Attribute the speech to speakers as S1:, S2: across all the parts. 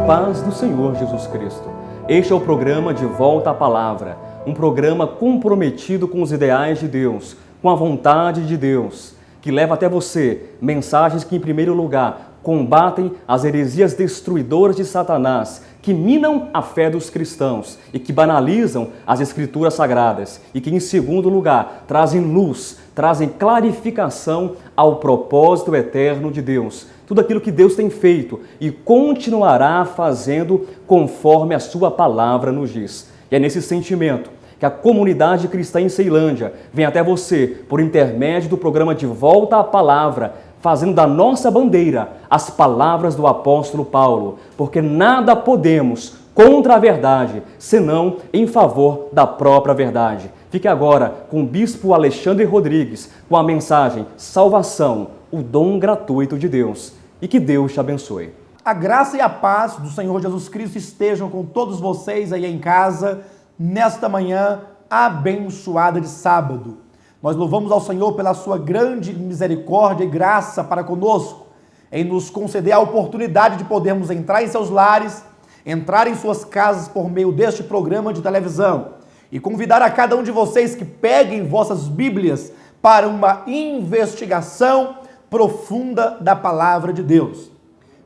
S1: paz do Senhor Jesus Cristo. Este é o programa De Volta à Palavra, um programa comprometido com os ideais de Deus, com a vontade de Deus, que leva até você mensagens que, em primeiro lugar, combatem as heresias destruidoras de Satanás, que minam a fé dos cristãos e que banalizam as Escrituras Sagradas e que, em segundo lugar, trazem luz, trazem clarificação ao propósito eterno de Deus. Tudo aquilo que Deus tem feito e continuará fazendo conforme a sua palavra nos diz. E é nesse sentimento que a comunidade cristã em Ceilândia vem até você por intermédio do programa De Volta à Palavra, fazendo da nossa bandeira as palavras do apóstolo Paulo, porque nada podemos contra a verdade, senão em favor da própria verdade. Fique agora com o bispo Alexandre Rodrigues, com a mensagem Salvação, o dom gratuito de Deus. E que Deus te abençoe.
S2: A graça e a paz do Senhor Jesus Cristo estejam com todos vocês aí em casa, nesta manhã abençoada de sábado. Nós louvamos ao Senhor pela sua grande misericórdia e graça para conosco, em nos conceder a oportunidade de podermos entrar em seus lares, entrar em suas casas por meio deste programa de televisão e convidar a cada um de vocês que peguem vossas Bíblias para uma investigação profunda da palavra de Deus.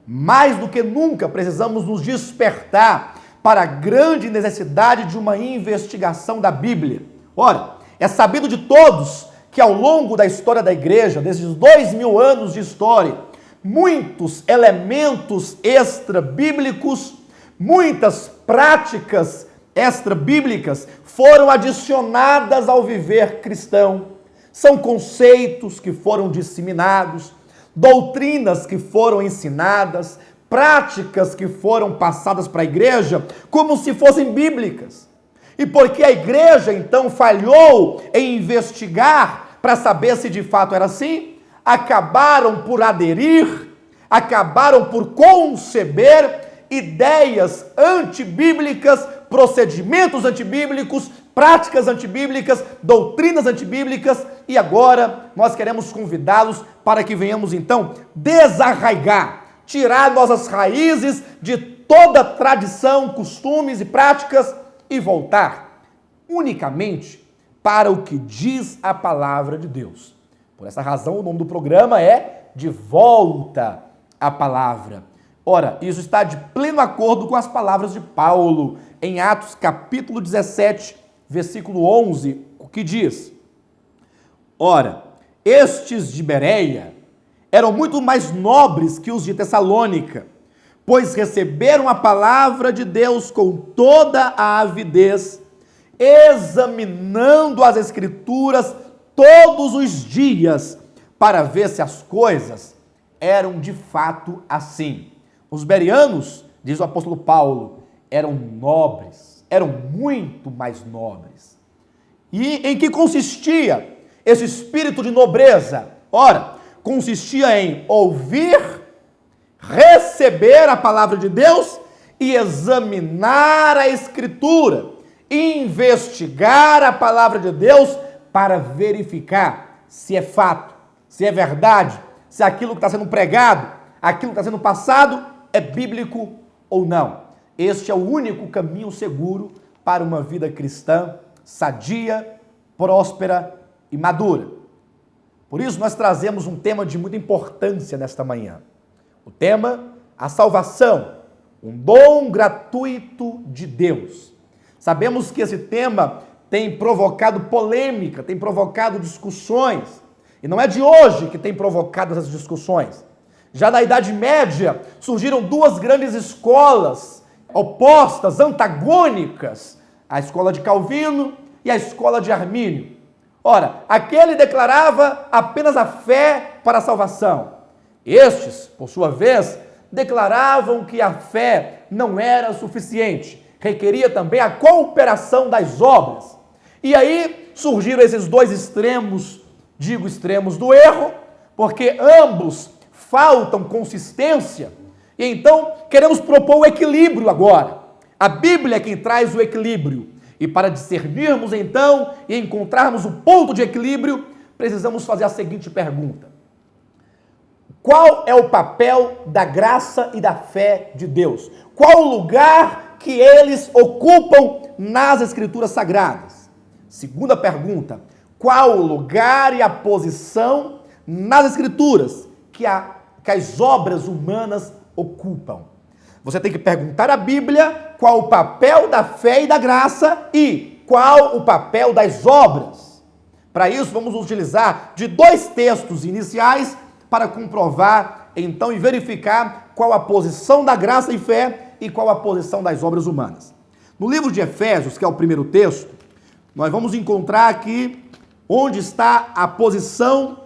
S2: Mais do que nunca precisamos nos despertar para a grande necessidade de uma investigação da Bíblia. Ora, é sabido de todos que ao longo da história da igreja, desses 2000 anos de história, muitos elementos extra-bíblicos, muitas práticas extra-bíblicas foram adicionadas ao viver cristão. São conceitos que foram disseminados, doutrinas que foram ensinadas, práticas que foram passadas para a igreja como se fossem bíblicas. E porque a igreja então falhou em investigar para saber se de fato era assim, acabaram por aderir, acabaram por conceber ideias antibíblicas, procedimentos antibíblicos, práticas antibíblicas, doutrinas antibíblicas, e agora nós queremos convidá-los para que venhamos então desarraigar, tirar nossas raízes de toda tradição, costumes e práticas e voltar unicamente para o que diz a palavra de Deus. Por essa razão, o nome do programa é De Volta à Palavra. Ora, isso está de pleno acordo com as palavras de Paulo em Atos capítulo 17, versículo 11, o que diz: Ora, estes de Bereia eram muito mais nobres que os de Tessalônica, pois receberam a palavra de Deus com toda a avidez, examinando as Escrituras todos os dias, para ver se as coisas eram de fato assim. Os bereanos, diz o apóstolo Paulo, eram nobres, eram muito mais nobres. E em que consistia esse espírito de nobreza? Ora, consistia em ouvir, receber a palavra de Deus e examinar a Escritura, investigar a palavra de Deus para verificar se é fato, se é verdade, se aquilo que está sendo pregado, aquilo que está sendo passado é bíblico ou não. Este é o único caminho seguro para uma vida cristã sadia, próspera e madura. Por isso nós trazemos um tema de muita importância nesta manhã. O tema, a salvação, um dom gratuito de Deus. Sabemos que esse tema tem provocado polêmica, tem provocado discussões, e não é de hoje que tem provocado essas discussões. Já na Idade Média surgiram duas grandes escolas opostas, antagônicas, a escola de Calvino e a escola de Armínio. Ora, aquele declarava apenas a fé para a salvação. Estes, por sua vez, declaravam que a fé não era suficiente, requeria também a cooperação das obras. E aí surgiram esses dois extremos, digo extremos do erro, porque ambos faltam consistência, e então queremos propor o equilíbrio agora. A Bíblia é quem traz o equilíbrio, e para discernirmos então e encontrarmos o ponto de equilíbrio, precisamos fazer a seguinte pergunta: Qual é o papel da graça e da fé de Deus? Qual o lugar que eles ocupam nas Escrituras Sagradas? Segunda pergunta, qual o lugar e a posição nas Escrituras que as obras humanas ocupam? Você tem que perguntar à Bíblia qual o papel da fé e da graça e qual o papel das obras. Para isso, vamos utilizar de 2 textos iniciais para comprovar, então, e verificar qual a posição da graça e fé e qual a posição das obras humanas. No livro de Efésios, que é o primeiro texto, nós vamos encontrar aqui onde está a posição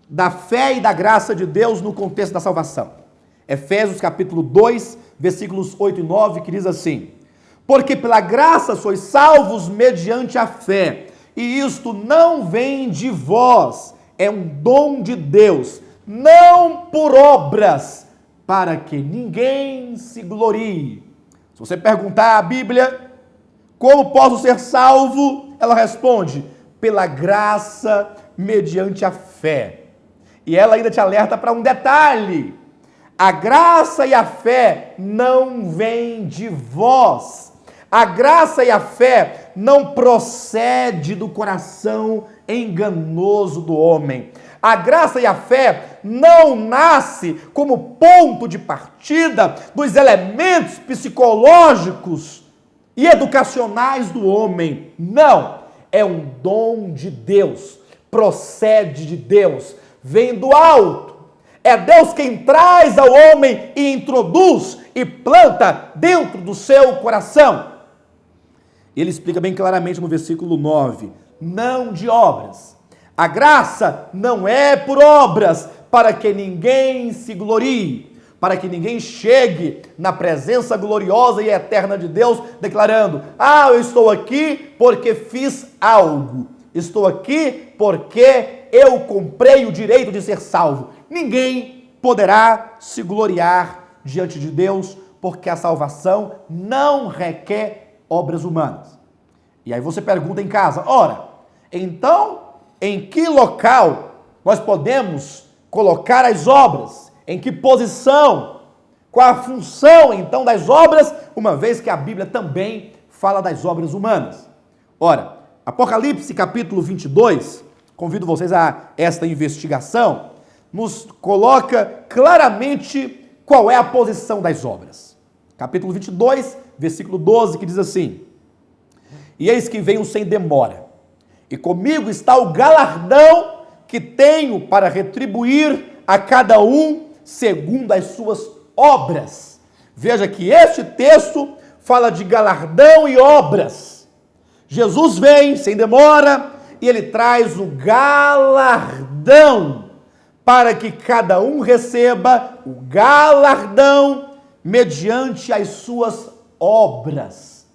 S2: da fé e da graça de Deus no contexto da salvação. Efésios capítulo 2, versículos 8 e 9, que diz assim: porque pela graça sois salvos mediante a fé, e isto não vem de vós, é um dom de Deus, não por obras, para que ninguém se glorie. Se você perguntar à Bíblia, como posso ser salvo? Ela responde, pela graça mediante a fé. E ela ainda te alerta para um detalhe: a graça e a fé não vêm de vós. A graça e a fé não procede do coração enganoso do homem. A graça e a fé não nasce como ponto de partida dos elementos psicológicos e educacionais do homem. Não, é um dom de Deus, procede de Deus, vem do alto. É Deus quem traz ao homem e introduz e planta dentro do seu coração. Ele explica bem claramente no versículo 9, não de obras. A graça não é por obras, para que ninguém se glorie, para que ninguém chegue na presença gloriosa e eterna de Deus, declarando, eu estou aqui porque fiz algo, estou aqui porque eu comprei o direito de ser salvo. Ninguém poderá se gloriar diante de Deus, porque a salvação não requer obras humanas. E aí você pergunta em casa, ora, então, em que local nós podemos colocar as obras? Em que posição? Qual a função, então, das obras, uma vez que a Bíblia também fala das obras humanas? Ora, Apocalipse capítulo 22, convido vocês a esta investigação, nos coloca claramente qual é a posição das obras. Capítulo 22, versículo 12, que diz assim, e eis que venho sem demora, e comigo está o galardão que tenho para retribuir a cada um segundo as suas obras. Veja que este texto fala de galardão e obras. Jesus vem sem demora e ele traz o galardão para que cada um receba o galardão mediante as suas obras.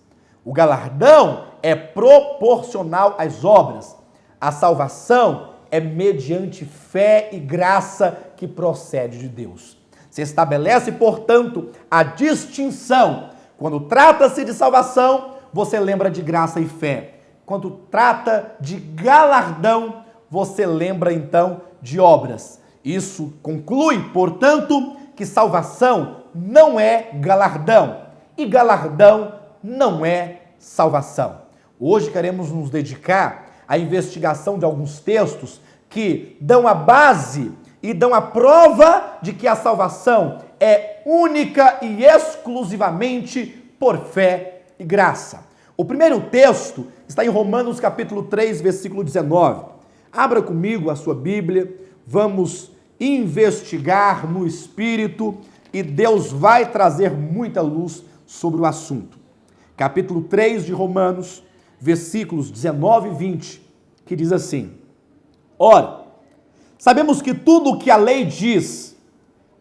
S2: O galardão é proporcional às obras. A salvação é mediante fé e graça que procede de Deus. Se estabelece, portanto, a distinção. Quando trata-se de salvação, você lembra de graça e fé. Quando trata de galardão, você lembra então de obras. Isso conclui, portanto, que salvação não é galardão e galardão não é salvação. Hoje queremos nos dedicar à investigação de alguns textos que dão a base e dão a prova de que a salvação é única e exclusivamente por fé e graça. O primeiro texto está em Romanos capítulo 3, versículo 19. Abra comigo a sua Bíblia, vamos investigar no Espírito e Deus vai trazer muita luz sobre o assunto. Capítulo 3 de Romanos, versículos 19 e 20, que diz assim, ora, sabemos que tudo o que a lei diz,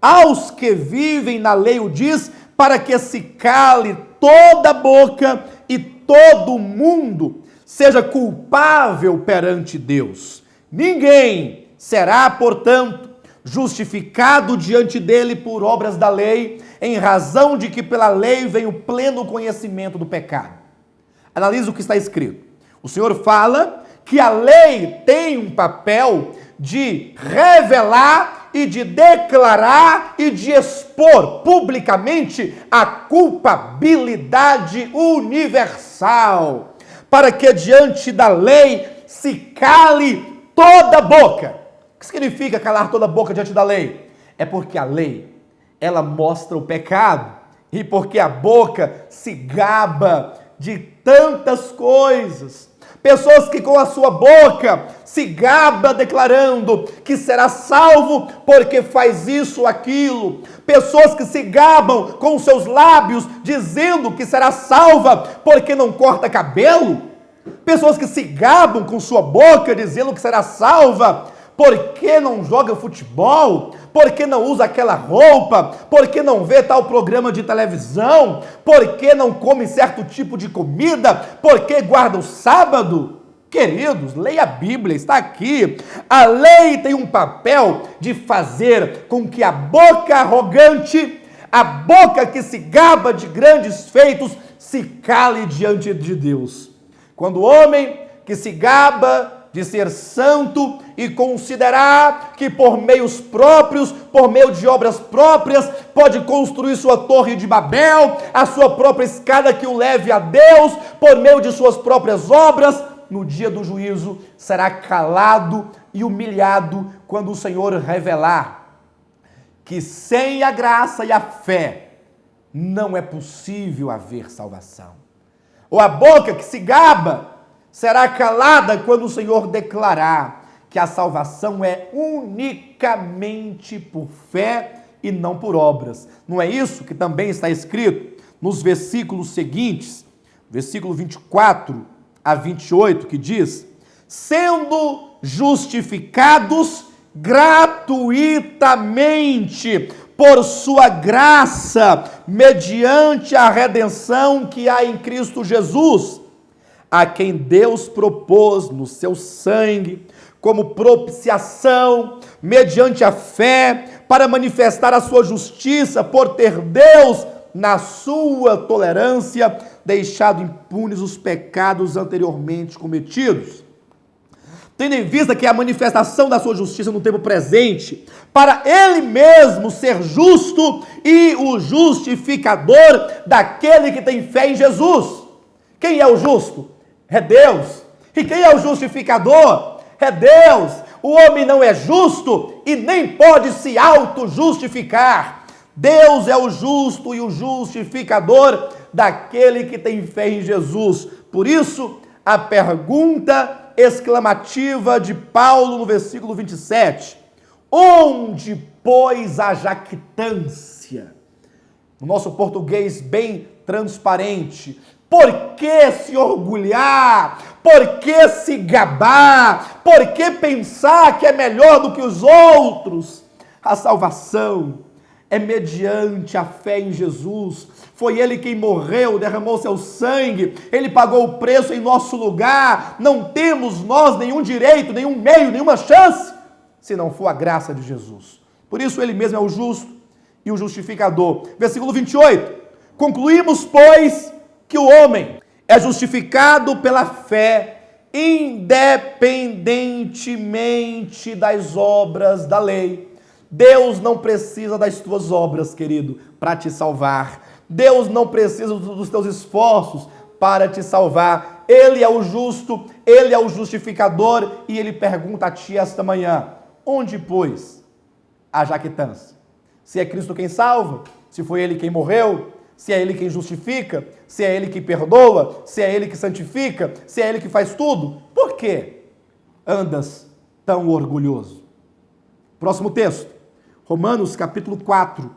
S2: aos que vivem na lei o diz, para que se cale toda a boca e todo mundo seja culpável perante Deus. Ninguém será, portanto, justificado diante dele por obras da lei, em razão de que pela lei vem o pleno conhecimento do pecado. Analise o que está escrito. O Senhor fala que a lei tem um papel de revelar e de declarar e de expor publicamente a culpabilidade universal, para que diante da lei se cale toda boca. O que significa calar toda boca diante da lei? É porque a lei, ela mostra o pecado, e porque a boca se gaba de tantas coisas. Pessoas que com a sua boca se gaba declarando que será salvo porque faz isso ou aquilo. Pessoas que se gabam com seus lábios dizendo que será salva porque não corta cabelo. Pessoas que se gabam com sua boca dizendo que será salva porque não joga futebol, porque não usa aquela roupa, porque não vê tal programa de televisão, porque não come certo tipo de comida, porque guarda o sábado. Queridos, leia a Bíblia, está aqui. A lei tem um papel de fazer com que a boca arrogante, a boca que se gaba de grandes feitos, se cale diante de Deus. Quando o homem que se gaba de ser santo e considerar que por meios próprios, por meio de obras próprias, pode construir sua torre de Babel, a sua própria escada que o leve a Deus, por meio de suas próprias obras, no dia do juízo será calado e humilhado quando o Senhor revelar que sem a graça e a fé não é possível haver salvação. Ou a boca que se gaba será calada quando o Senhor declarar que a salvação é unicamente por fé e não por obras. Não é isso que também está escrito nos versículos seguintes, versículo 24 a 28, que diz: sendo justificados gratuitamente por sua graça, mediante a redenção que há em Cristo Jesus, a quem Deus propôs no seu sangue, como propiciação, mediante a fé, para manifestar a sua justiça, por ter Deus, na sua tolerância, deixado impunes os pecados anteriormente cometidos. Tendo em vista que é a manifestação da sua justiça no tempo presente, para ele mesmo ser justo e o justificador daquele que tem fé em Jesus. Quem é o justo? É Deus. E quem é o justificador? É Deus. O homem não é justo e nem pode se auto-justificar. Deus é o justo e o justificador daquele que tem fé em Jesus. Por isso, a pergunta exclamativa de Paulo no versículo 27. Onde, pois, a jactância? No nosso português bem transparente. Por que se orgulhar? Por que se gabar? Por que pensar que é melhor do que os outros? A salvação é mediante a fé em Jesus. Foi Ele quem morreu, derramou seu sangue, Ele pagou o preço em nosso lugar. Não temos nós nenhum direito, nenhum meio, nenhuma chance, se não for a graça de Jesus. Por isso Ele mesmo é o justo e o justificador. Versículo 28. Concluímos, pois, que o homem é justificado pela fé, independentemente das obras da lei. Deus não precisa das tuas obras, querido, para te salvar. Deus não precisa dos teus esforços para te salvar. Ele é o justo, Ele é o justificador, e Ele pergunta a ti esta manhã: onde, pois, a jactância? Se é Cristo quem salva, se foi Ele quem morreu, se é Ele quem justifica, se é Ele que perdoa, se é Ele que santifica, se é Ele que faz tudo, por que andas tão orgulhoso? Próximo texto, Romanos capítulo 4,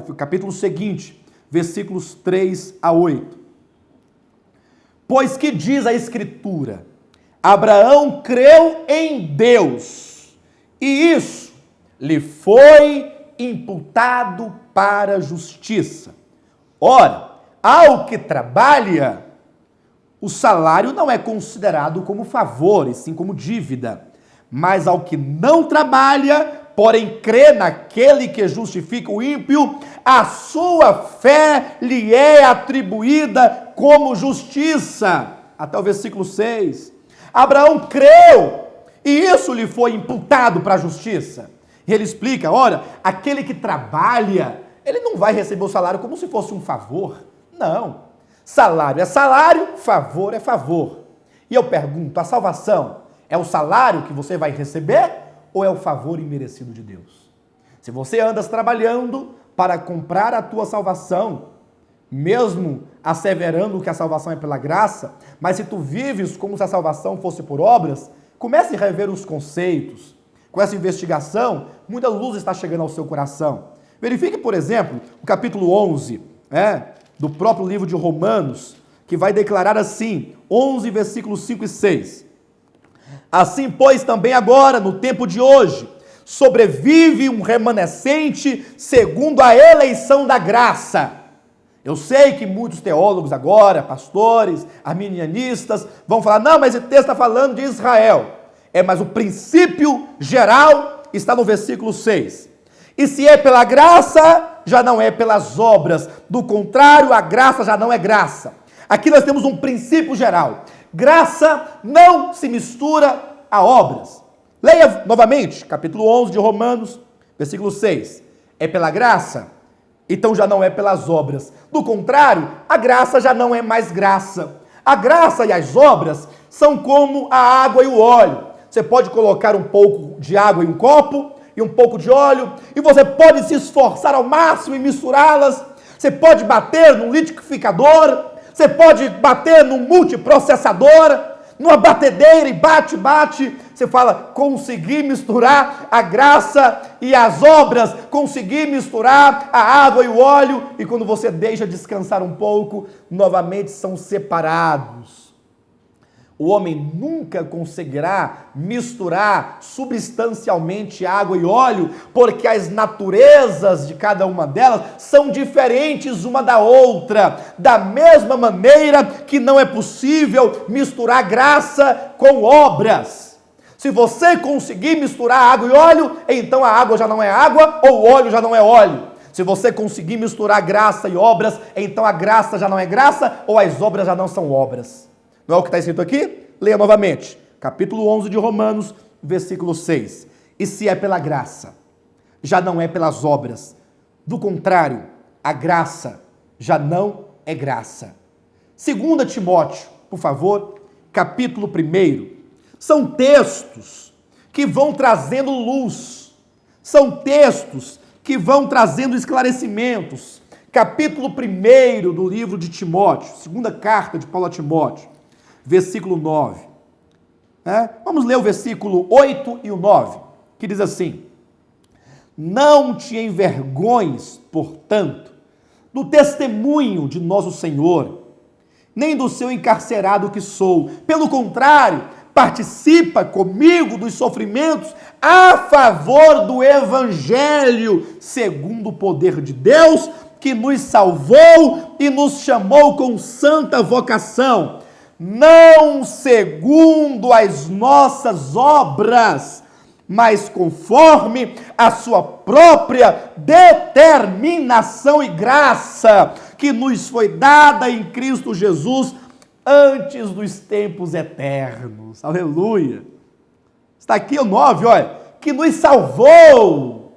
S2: o capítulo seguinte, versículos 3 a 8. Pois que diz a Escritura: Abraão creu em Deus, e isso lhe foi imputado para justiça. Ora, ao que trabalha, o salário não é considerado como favor, e sim como dívida. Mas ao que não trabalha, porém crê naquele que justifica o ímpio, a sua fé lhe é atribuída como justiça. Até o versículo 6. Abraão creu, e isso lhe foi imputado para a justiça. E ele explica, olha, aquele que trabalha, ele não vai receber o salário como se fosse um favor. Não. Salário é salário, favor é favor. E eu pergunto, a salvação é o salário que você vai receber ou é o favor imerecido de Deus? Se você andas trabalhando para comprar a tua salvação, mesmo asseverando que a salvação é pela graça, mas se tu vives como se a salvação fosse por obras, comece a rever os conceitos. Com essa investigação, muita luz está chegando ao seu coração. Verifique, por exemplo, o capítulo 11, do próprio livro de Romanos, que vai declarar assim, 11, versículos 5 e 6. Assim, pois, também agora, no tempo de hoje, sobrevive um remanescente segundo a eleição da graça. Eu sei que muitos teólogos agora, pastores, arminianistas, vão falar, não, mas esse texto está falando de Israel. Mas o princípio geral está no versículo 6. E se é pela graça, já não é pelas obras. Do contrário, a graça já não é graça. Aqui nós temos um princípio geral. Graça não se mistura a obras. Leia novamente, capítulo 11 de Romanos, versículo 6. É pela graça? Então já não é pelas obras. Do contrário, a graça já não é mais graça. A graça e as obras são como a água e o óleo. Você pode colocar um pouco de água em um copo e um pouco de óleo, e você pode se esforçar ao máximo em misturá-las. Você pode bater num liquidificador, você pode bater num multiprocessador, numa batedeira e bate. Você fala, consegui misturar a graça e as obras, consegui misturar a água e o óleo, e quando você deixa descansar um pouco, novamente são separados. O homem nunca conseguirá misturar substancialmente água e óleo, porque as naturezas de cada uma delas são diferentes uma da outra. Da mesma maneira que não é possível misturar graça com obras. Se você conseguir misturar água e óleo, então a água já não é água, ou o óleo já não é óleo. Se você conseguir misturar graça e obras, então a graça já não é graça, ou as obras já não são obras. Não é o que está escrito aqui? Leia novamente. Capítulo 11 de Romanos, versículo 6. E se é pela graça, já não é pelas obras. Do contrário, a graça já não é graça. 2 Timóteo, por favor, capítulo 1. São textos que vão trazendo luz. São textos que vão trazendo esclarecimentos. Capítulo 1 do livro de Timóteo, segunda carta de Paulo a Timóteo. Versículo 9. Vamos ler o versículo 8 e o 9, que diz assim: não te envergonhes, portanto, do testemunho de nosso Senhor, nem do seu encarcerado que sou. Pelo contrário, participa comigo dos sofrimentos a favor do Evangelho, segundo o poder de Deus, que nos salvou e nos chamou com santa vocação, não segundo as nossas obras, mas conforme a sua própria determinação e graça, que nos foi dada em Cristo Jesus antes dos tempos eternos. Aleluia! Está aqui o 9, olha, que nos salvou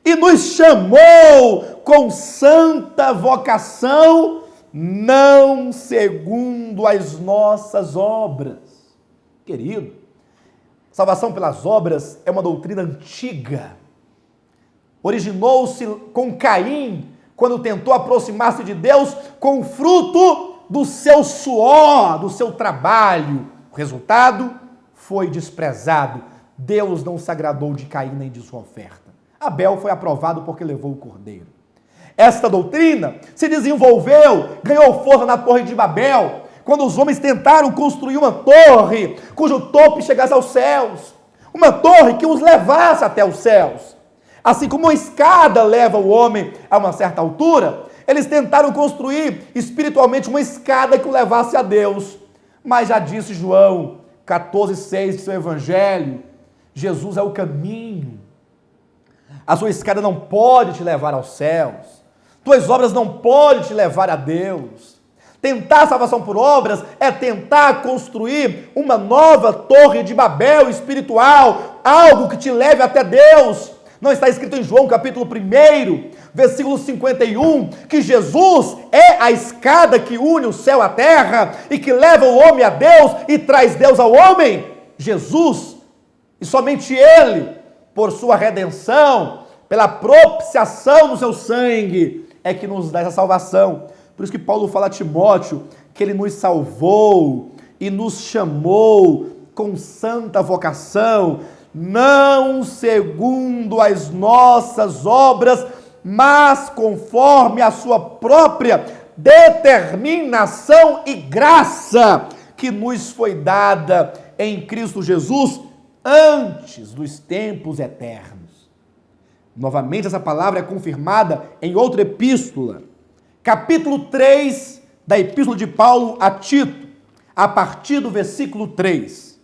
S2: e nos chamou com santa vocação, não segundo as nossas obras. Querido, salvação pelas obras é uma doutrina antiga. Originou-se com Caim, quando tentou aproximar-se de Deus com o fruto do seu suor, do seu trabalho. O resultado foi desprezado. Deus não se agradou de Caim nem de sua oferta. Abel foi aprovado porque levou o cordeiro. Esta doutrina se desenvolveu, ganhou força na Torre de Babel, quando os homens tentaram construir uma torre cujo topo chegasse aos céus, uma torre que os levasse até os céus. Assim como uma escada leva o homem a uma certa altura, eles tentaram construir espiritualmente uma escada que o levasse a Deus. Mas já disse João 14,6 de seu evangelho, Jesus é o caminho. A sua escada não pode te levar aos céus. Tuas obras não podem te levar a Deus. Tentar a salvação por obras é tentar construir uma nova torre de Babel espiritual, algo que te leve até Deus. Não está escrito em João capítulo 1, versículo 51, que Jesus é a escada que une o céu à terra e que leva o homem a Deus e traz Deus ao homem? Jesus, e somente Ele, por sua redenção, pela propiciação do seu sangue, é que nos dá essa salvação. Por isso que Paulo fala a Timóteo que Ele nos salvou e nos chamou com santa vocação, não segundo as nossas obras, mas conforme a sua própria determinação e graça que nos foi dada em Cristo Jesus antes dos tempos eternos. Novamente, essa palavra é confirmada em outra epístola, capítulo 3 da epístola de Paulo a Tito, a partir do versículo 3.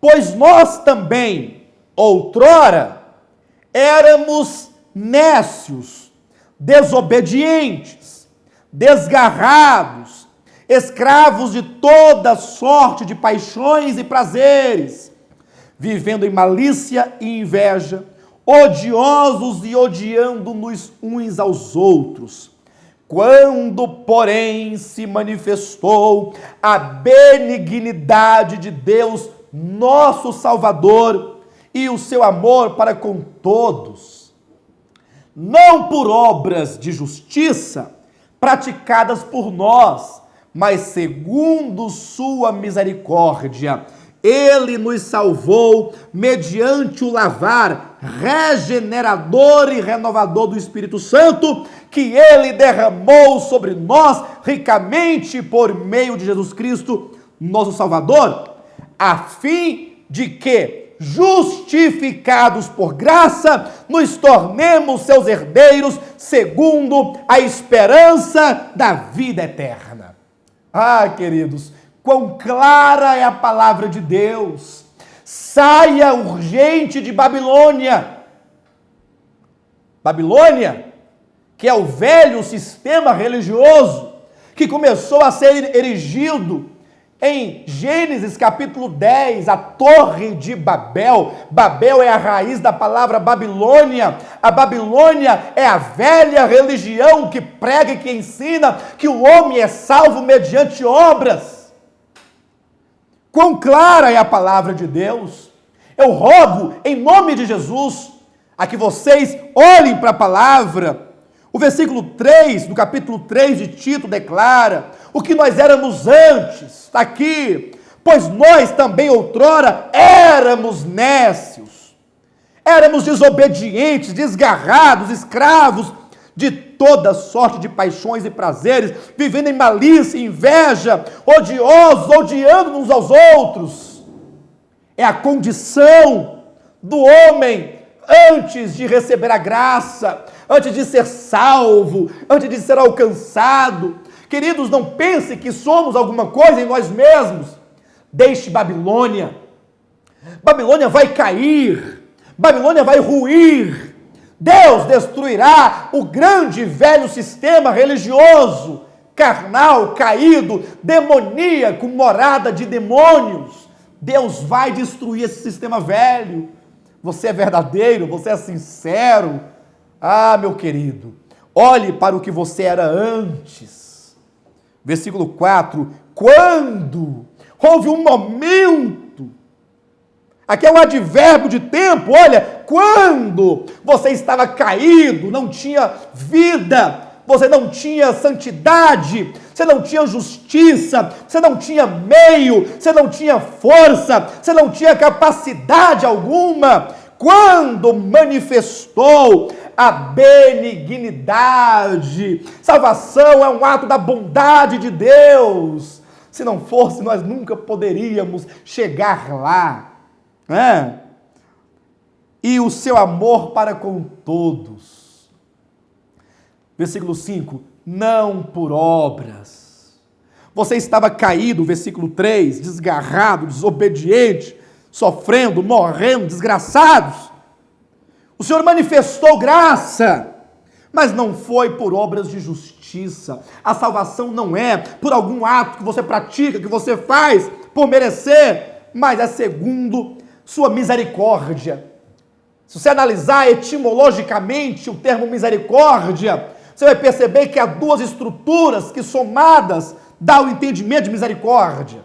S2: Pois nós também, outrora, éramos nécios, desobedientes, desgarrados, escravos de toda sorte de paixões e prazeres, vivendo em malícia e inveja, odiosos e odiando-nos uns aos outros. Quando, porém, se manifestou a benignidade de Deus, nosso Salvador, e o seu amor para com todos, não por obras de justiça praticadas por nós, mas segundo sua misericórdia, Ele nos salvou mediante o lavar regenerador e renovador do Espírito Santo, que Ele derramou sobre nós ricamente por meio de Jesus Cristo, nosso Salvador, a fim de que, justificados por graça, nos tornemos seus herdeiros segundo a esperança da vida eterna. Ah, queridos, quão clara é a palavra de Deus! Saia urgente de Babilônia. Babilônia, que é o velho sistema religioso que começou a ser erigido em Gênesis capítulo 10, a Torre de Babel. Babel é a raiz da palavra Babilônia. A Babilônia é a velha religião que prega e que ensina que o homem é salvo mediante obras. Quão clara é a palavra de Deus! Eu rogo, em nome de Jesus, a que vocês olhem para a palavra. O versículo 3, do capítulo 3 de Tito, declara o que nós éramos antes. Está aqui. Pois nós também outrora éramos nécios, éramos desobedientes, desgarrados, escravos de toda sorte de paixões e prazeres, vivendo em malícia e inveja, odiosos, odiando uns aos outros. É a condição do homem antes de receber a graça, antes de ser salvo, antes de ser alcançado. Queridos, não pense que somos alguma coisa em nós mesmos. Deixe Babilônia. Babilônia vai cair. Babilônia vai ruir. Deus destruirá o grande velho sistema religioso, carnal, caído, demoníaco, morada de demônios. Deus vai destruir esse sistema velho. Você é verdadeiro, você é sincero. Ah, meu querido, olhe para o que você era antes. Versículo 4, quando houve um momento, aqui é um advérbio de tempo, olha, quando você estava caído, não tinha vida, você não tinha santidade, você não tinha justiça, você não tinha meio, você não tinha força, você não tinha capacidade alguma, quando manifestou a benignidade. Salvação é um ato da bondade de Deus. Se não fosse, nós nunca poderíamos chegar lá, né? E o seu amor para com todos. Versículo 5, não por obras. Você estava caído, versículo 3, desgarrado, desobediente, sofrendo, morrendo, desgraçados. O Senhor manifestou graça, mas não foi por obras de justiça. A salvação não é por algum ato que você pratica, que você faz por merecer, mas é segundo sua misericórdia, Se você analisar etimologicamente o termo misericórdia, você vai perceber que há duas estruturas que somadas dá o entendimento de misericórdia.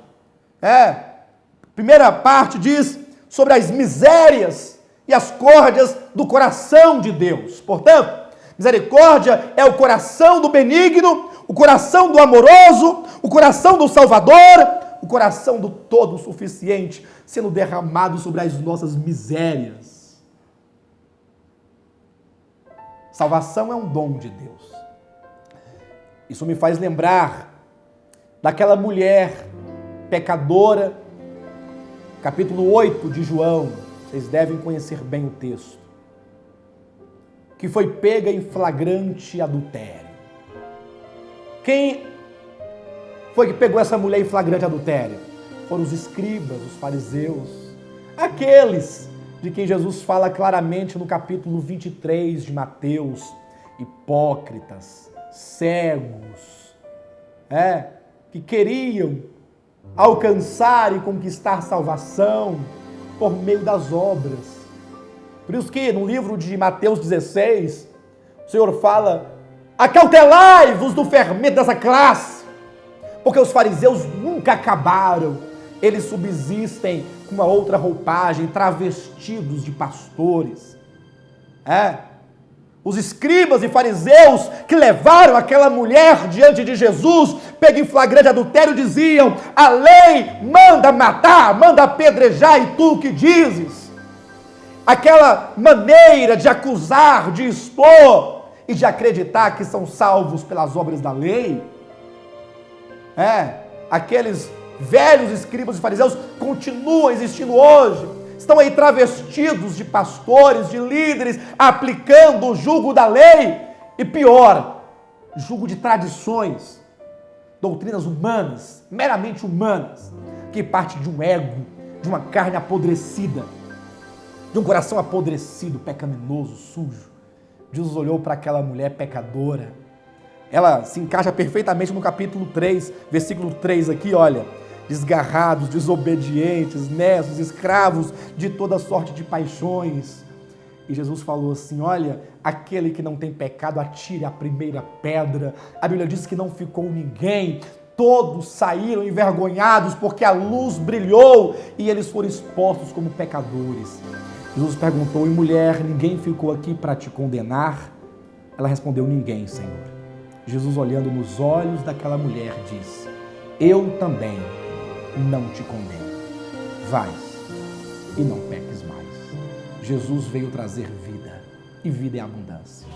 S2: Primeira parte diz sobre as misérias e as córdias do coração de Deus. Portanto, misericórdia é o coração do benigno, o coração do amoroso, o coração do Salvador, o coração do todo-suficiente, sendo derramado sobre as nossas misérias. Salvação é um dom de Deus. Isso me faz lembrar daquela mulher pecadora, capítulo 8 de João, vocês devem conhecer bem o texto, que foi pega em flagrante adultério. Quem foi que pegou essa mulher em flagrante adultério? Foram os escribas, os fariseus, aqueles de quem Jesus fala claramente no capítulo 23 de Mateus, hipócritas, cegos, que queriam alcançar e conquistar salvação por meio das obras. Por isso que no livro de Mateus 16, o Senhor fala: acautelai-vos do fermento dessa classe, porque os fariseus nunca acabaram, eles subsistem com uma outra roupagem, travestidos de pastores. Os escribas e fariseus que levaram aquela mulher diante de Jesus, pega em flagrante adultério, diziam: a lei manda matar, manda apedrejar, e tu o que dizes? Aquela maneira de acusar, de expor e de acreditar que são salvos pelas obras da lei, aqueles velhos escribas e fariseus continuam existindo hoje, estão aí travestidos de pastores, de líderes, aplicando o jugo da lei, e pior, jugo de tradições, doutrinas humanas, meramente humanas, que parte de um ego, de uma carne apodrecida, de um coração apodrecido, pecaminoso, sujo. Jesus olhou para aquela mulher pecadora, ela se encaixa perfeitamente no capítulo 3, versículo 3 aqui, olha: desgarrados, desobedientes, necios, escravos de toda sorte de paixões. E Jesus falou assim: olha, aquele que não tem pecado, atire a primeira pedra. A Bíblia diz que não ficou ninguém, todos saíram envergonhados, porque a luz brilhou e eles foram expostos como pecadores. Jesus perguntou: e mulher, ninguém ficou aqui para te condenar? Ela respondeu: ninguém, Senhor. Jesus, olhando nos olhos daquela mulher, disse: eu também não te condeno. Vai e não peques mais. Jesus veio trazer vida, e vida em abundância.